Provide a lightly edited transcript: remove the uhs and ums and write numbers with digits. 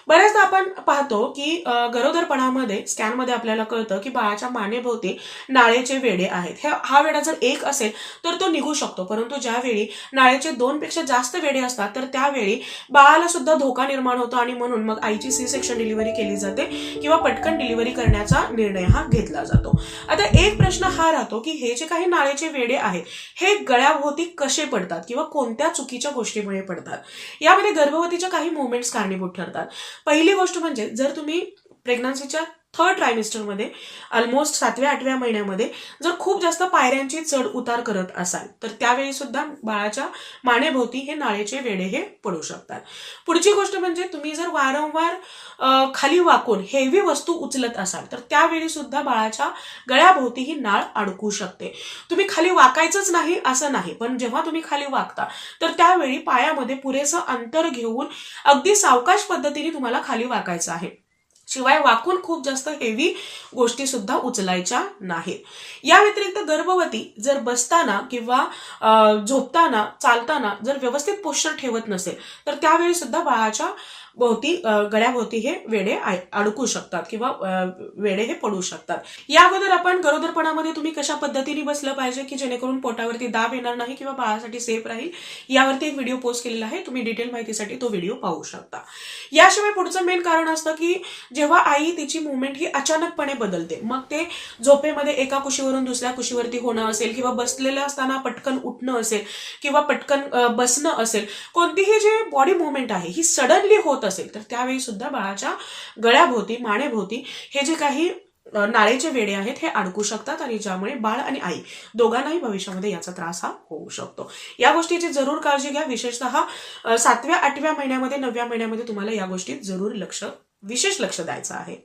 बऱ्याचदा आपण पाहतो की गरोदरपणामध्ये स्कॅनमध्ये आपल्याला कळतं की बाळाच्या मानेभोवती नाळेचे वेढे आहेत. हा वेढा जर एक असेल तर तो निघू शकतो, परंतु ज्यावेळी नाळेचे 2 पेक्षा जास्त वेढे असतात तर त्यावेळी बाळाला सुद्धा धोका निर्माण होतो आणि म्हणून मग आईची सी सेक्शन डिलिव्हरी केली जाते किंवा पटकन डिलिव्हरी करण्याचा निर्णय हा घेतला जातो. आता एक प्रश्न हा राहतो की हे जे काही नाळेचे वेढे आहेत हे गळ्याभोवती कसे पडतात किंवा कोणत्या चुकीच्या गोष्टीमुळे पडतात. यामध्ये गर्भवतीच्या काही मुवमेंट्स कारणीभूत ठरतात. पहिली गोष्ट म्हणजे जर तुम्ही प्रेग्नन्सीच्या 3rd ट्रायमिस्टरमध्ये ऑलमोस्ट 7व्या-8व्या महिन्यामध्ये जर खूप जास्त पायऱ्यांची चढ उतार करत असाल तर त्यावेळी सुद्धा बाळाच्या मानेभोवती हे नाळेचे वेढे हे पडू शकतात. पुढची गोष्ट म्हणजे तुम्ही जर वारंवार खाली वाकून हेवी वस्तू उचलत असाल तर त्यावेळी सुद्धा बाळाच्या गळ्याभोवती ही नाळ अडकू शकते. तुम्ही खाली वाकायचंच नाही असं नाही, पण जेव्हा तुम्ही खाली वाकता तर त्यावेळी पायामध्ये पुरेसं अंतर घेऊन अगदी सावकाश पद्धतीने तुम्हाला खाली वाकायचं आहे. शिवाय वाकून खूप जास्त हेवी गोष्टी सुद्धा उचलायच्या नाहीत. या व्यतिरिक्त गर्भवती जर बसताना किंवा झोपताना चालताना जर व्यवस्थित पोश्चर ठेवत नसेल तर त्यावेळी सुद्धा बाळाच्या भोवती गळ्याभोवती हे वेढे अडकू शकतात किंवा वेढे हे पडू शकतात. या अगोदर आपण गरोदरपणामध्ये तुम्ही कशा पद्धतीने बसलं पाहिजे की जेणेकरून पोटावरती दाब येणार नाही किंवा बाळासाठी सेफ राहील यावरती एक व्हिडिओ पोस्ट केलेला आहे, तुम्ही डिटेल माहितीसाठी तो व्हिडिओ पाहू शकता. याशिवाय पुढचं मेन कारण असतं की जेव्हा आई तिची मुवमेंट ही अचानकपणे बदलते, मग ते झोपेमध्ये एका कुशीवरून दुसऱ्या कुशीवरती होणं असेल किंवा बसलेलं असताना पटकन उठणं असेल किंवा पटकन बसणं असेल, कोणतीही जी बॉडी मुवमेंट आहे ही सडनली होत असेल तर त्यावेळी सुद्धा बाळाच्या गळ्याभोवती मानेभोवती हे जे काही नाळेचे वेढे आहेत हे अडकू शकतात आणि ज्यामुळे बाळ आणि आई दोघांनाही भविष्यामध्ये याचा त्रास हा होऊ शकतो. या गोष्टीची जरूर काळजी घ्या. विशेषतः 7व्या-8व्या महिन्यामध्ये 9व्या महिन्यामध्ये तुम्हाला या गोष्टीत जरूर विशेष लक्ष द्यायचं आहे.